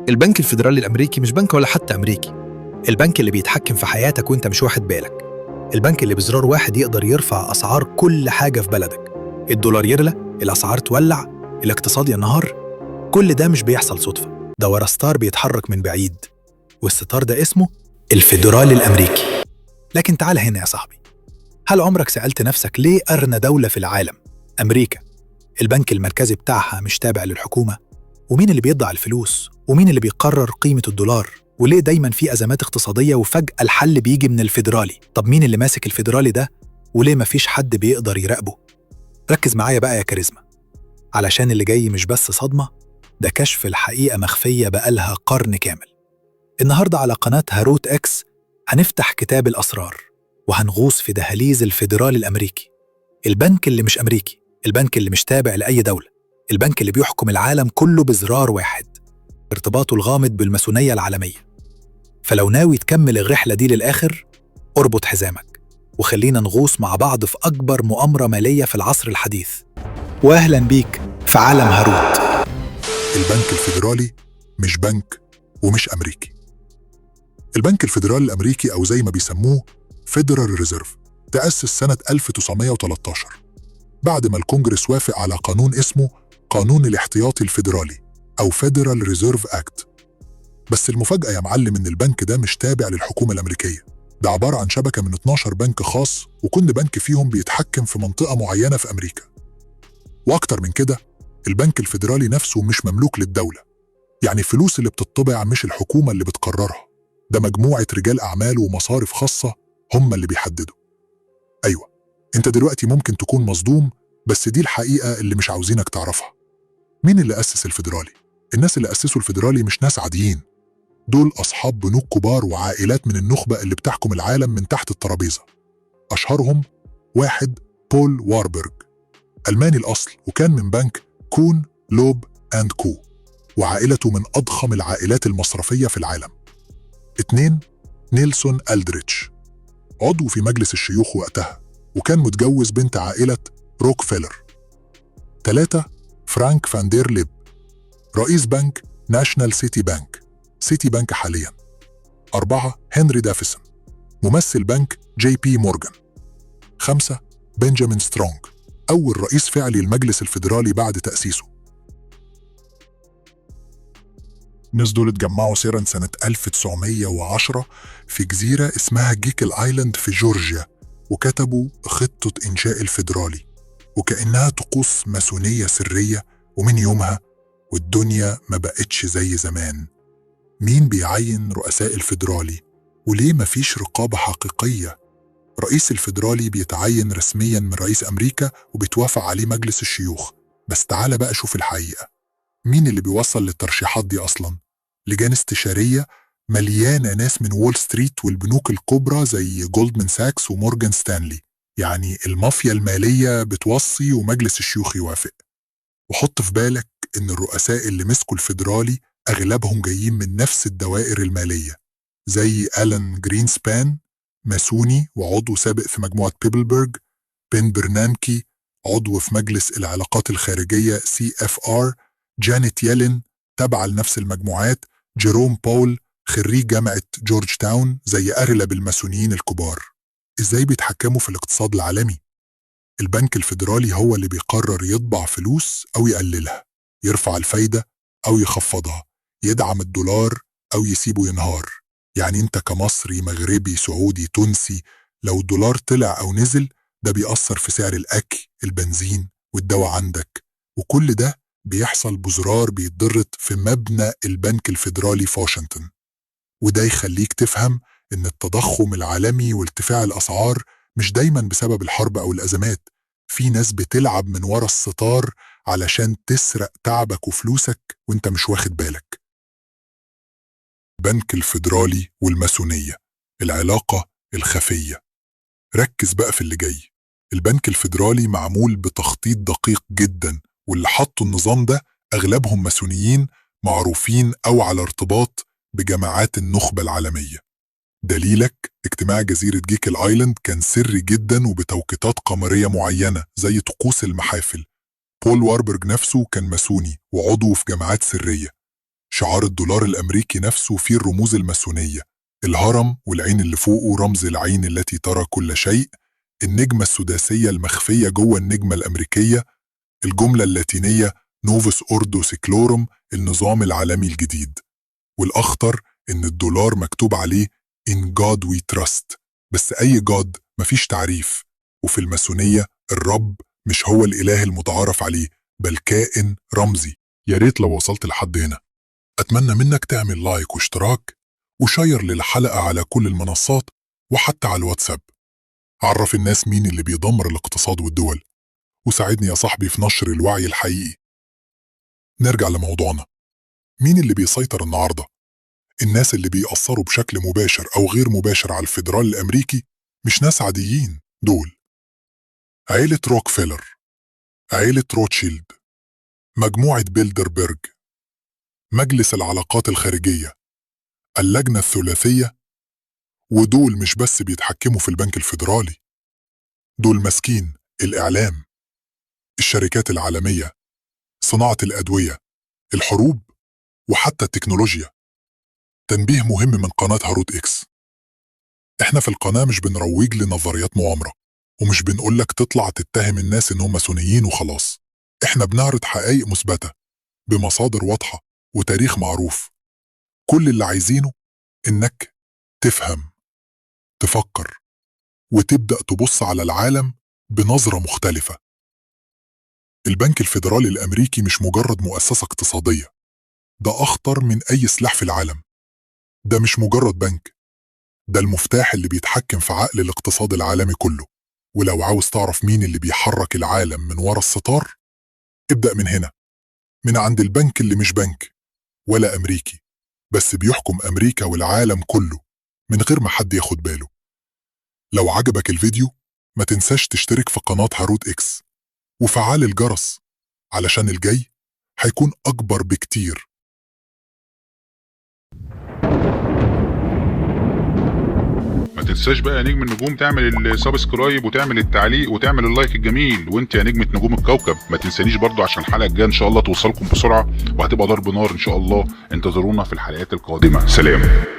البنك الفيدرالي الأمريكي مش بنك ولا حتى أمريكي. البنك اللي بيتحكم في حياتك وانت مش واخد بالك. البنك اللي بزرار واحد يقدر يرفع أسعار كل حاجة في بلدك. الدولار يغلى، الأسعار تولع، الاقتصاد ينهار. كل ده مش بيحصل صدفة، ده ورا ستار بيتحرك من بعيد، والستار ده اسمه الفيدرالي الأمريكي. لكن تعال هنا يا صاحبي، هل عمرك سألت نفسك ليه أغنى دولة في العالم أمريكا البنك المركزي بتاعها مش تابع للحكومة؟ ومين اللي بيضع الفلوس؟ ومين اللي بيقرر قيمة الدولار؟ وليه دايماً في أزمات اقتصادية وفجأة الحل بيجي من الفيدرالي؟ طب مين اللي ماسك الفيدرالي ده؟ وليه مفيش حد بيقدر يراقبه؟ ركز معايا بقى يا كاريزما، علشان اللي جاي مش بس صدمة، ده كشف الحقيقة مخفية بقالها قرن كامل. النهاردة على قناة هاروت إكس هنفتح كتاب الأسرار وهنغوص في دهاليز الفيدرالي الأمريكي، البنك اللي مش أمريكي، البنك اللي مش تابع لأي دولة، البنك اللي بيحكم العالم كله بزرار واحد، ارتباطه الغامض بالماسونية العالمية. فلو ناوي تكمل الرحلة دي للآخر، اربط حزامك وخلينا نغوص مع بعض في أكبر مؤامرة مالية في العصر الحديث. وأهلاً بيك في عالم هاروت. البنك الفيدرالي مش بنك ومش أمريكي. البنك الفيدرالي الأمريكي أو زي ما بيسموه فيدرال ريزيرف تأسس سنة 1913 بعد ما الكونجرس وافق على قانون اسمه قانون الاحتياطي الفيدرالي أو فيدرال ريزيرف أكت. بس المفاجأة يا معلم إن البنك ده مش تابع للحكومة الأمريكية، ده عبارة عن شبكة من 12 بنك خاص، وكل بنك فيهم بيتحكم في منطقة معينة في أمريكا. وأكتر من كده، البنك الفيدرالي نفسه مش مملوك للدولة، يعني الفلوس اللي بتطبع مش الحكومة اللي بتقررها، ده مجموعة رجال أعمال ومصارف خاصة هم اللي بيحددوا. أيوة، أنت دلوقتي ممكن تكون مصدوم، بس دي الحقيقة اللي مش عاوزينك تعرفها. مين اللي أسس الفيدرالي؟ الناس اللي أسسوا الفيدرالي مش ناس عاديين، دول أصحاب بنوك كبار وعائلات من النخبة اللي بتحكم العالم من تحت الترابيزة. أشهرهم واحد بول واربرج، ألماني الأصل وكان من بنك كون لوب أند كو، وعائلته من أضخم العائلات المصرفية في العالم. 2 نيلسون ألدريتش، عضو في مجلس الشيوخ وقتها وكان متجوز بنت عائلة روكفيلر. 3 فرانك فاندير ليب، رئيس بنك ناشنال سيتي بنك حالياً. 4 هنري دافيسون، ممثل بنك جي بي مورغان. 5 بنجامين سترونج، أول رئيس فعلي المجلس الفيدرالي بعد تأسيسه. الناس دول اتجمعوا سرا سنة 1910 في جزيرة اسمها جيكل آيلاند في جورجيا، وكتبوا خطة إنشاء الفيدرالي وكأنها طقوس ماسونية سرية. ومن يومها والدنيا ما بقتش زي زمان. مين بيعين رؤساء الفيدرالي؟ وليه مفيش رقابة حقيقية؟ رئيس الفيدرالي بيتعين رسمياً من رئيس أمريكا وبيتوافق عليه مجلس الشيوخ. بس تعال بقى شوف الحقيقة، مين اللي بيوصل للترشيحات دي أصلاً؟ لجان استشارية مليانة ناس من وول ستريت والبنوك الكبرى زي جولدمان ساكس ومورجان ستانلي، يعني المافيا المالية بتوصي ومجلس الشيوخ يوافق. وحط في بالك إن الرؤساء اللي مسكوا الفيدرالي أغلبهم جايين من نفس الدوائر المالية، زي ألان جرينسبان، ماسوني وعضو سابق في مجموعة بيبلبرج، بن برنانكي، عضو في مجلس العلاقات الخارجية CFR، جانيت يلين تابعة لنفس المجموعات، جيروم باول خريج جامعة جورج تاون، زي أغلب الماسونيين الكبار. إزاي بيتحكموا في الاقتصاد العالمي؟ البنك الفيدرالي هو اللي بيقرر يطبع فلوس أو يقللها، يرفع الفايدة أو يخفضها، يدعم الدولار أو يسيبه ينهار. يعني أنت كمصري مغربي سعودي تونسي، لو الدولار طلع أو نزل ده بيأثر في سعر الأكل، البنزين والدواء عندك، وكل ده بيحصل بزرار بيتضرط في مبنى البنك الفيدرالي في واشنطن. وده يخليك تفهم إن التضخم العالمي وارتفاع الأسعار مش دايماً بسبب الحرب أو الأزمات، في ناس بتلعب من ورا الستار علشان تسرق تعبك وفلوسك وانت مش واخد بالك. بنك الفيدرالي والماسونية، العلاقة الخفية. ركز بقى في اللي جاي. البنك الفيدرالي معمول بتخطيط دقيق جدا، واللي حطوا النظام ده أغلبهم ماسونيين معروفين أو على ارتباط بجماعات النخبة العالمية. دليلك اجتماع جزيرة جيكل آيلاند كان سري جدا وبتوقيتات قمرية معينة زي طقوس المحافل. بول واربرج نفسه كان ماسوني وعضو في جماعات سرية. شعار الدولار الأمريكي نفسه فيه الرموز الماسونية، الهرم والعين اللي فوقه رمز العين التي ترى كل شيء، النجمة السداسية المخفية جوه النجمة الأمريكية، الجملة اللاتينية نوفوس أوردو سيكلورم النظام العالمي الجديد، والأخطر إن الدولار مكتوب عليه In God we trust، بس أي God مفيش تعريف، وفي الماسونية الرب مش هو الإله المتعارف عليه بل كائن رمزي. يا ريت لو وصلت لحد هنا أتمنى منك تعمل لايك واشتراك وشير للحلقة على كل المنصات وحتى على الواتساب. عرف الناس مين اللي بيدمر الاقتصاد والدول، وساعدني يا صاحبي في نشر الوعي الحقيقي. نرجع لموضوعنا. مين اللي بيسيطر النهاردة؟ الناس اللي بيأثروا بشكل مباشر أو غير مباشر على الفيدرالي الأمريكي مش ناس عاديين، دول عيلة روكفيلر، عيلة روتشيلد، مجموعة بيلدربرج، مجلس العلاقات الخارجية، اللجنة الثلاثية. ودول مش بس بيتحكموا في البنك الفيدرالي، دول ماسكين الإعلام، الشركات العالمية، صناعة الأدوية، الحروب، وحتى التكنولوجيا. تنبيه مهم من قناة هاروت إكس: إحنا في القناة مش بنروج لنظريات مؤامرة، ومش بنقولك تطلع تتهم الناس إنهم ماسونيين وخلاص. إحنا بنعرض حقائق مثبتة بمصادر واضحة وتاريخ معروف. كل اللي عايزينه إنك تفهم، تفكر، وتبدأ تبص على العالم بنظرة مختلفة. البنك الفيدرالي الأمريكي مش مجرد مؤسسة اقتصادية، ده أخطر من أي سلاح في العالم. ده مش مجرد بنك، ده المفتاح اللي بيتحكم في عقل الاقتصاد العالمي كله. ولو عاوز تعرف مين اللي بيحرك العالم من ورا الستار، ابدأ من هنا، من عند البنك اللي مش بنك ولا أمريكي، بس بيحكم أمريكا والعالم كله من غير ما حد ياخد باله. لو عجبك الفيديو ما تنساش تشترك في قناة هاروت إكس وفعل الجرس، علشان الجاي هيكون أكبر بكتير. ما تنساش بقى يا نجم النجوم تعمل السبسكرايب وتعمل التعليق وتعمل اللايك الجميل. وانت يا نجمة نجوم الكوكب ما تنسانيش برضو عشان الحلقة الجاية ان شاء الله توصلكم بسرعة وهتبقى ضرب نار ان شاء الله. انتظرونا في الحلقات القادمة. سلام.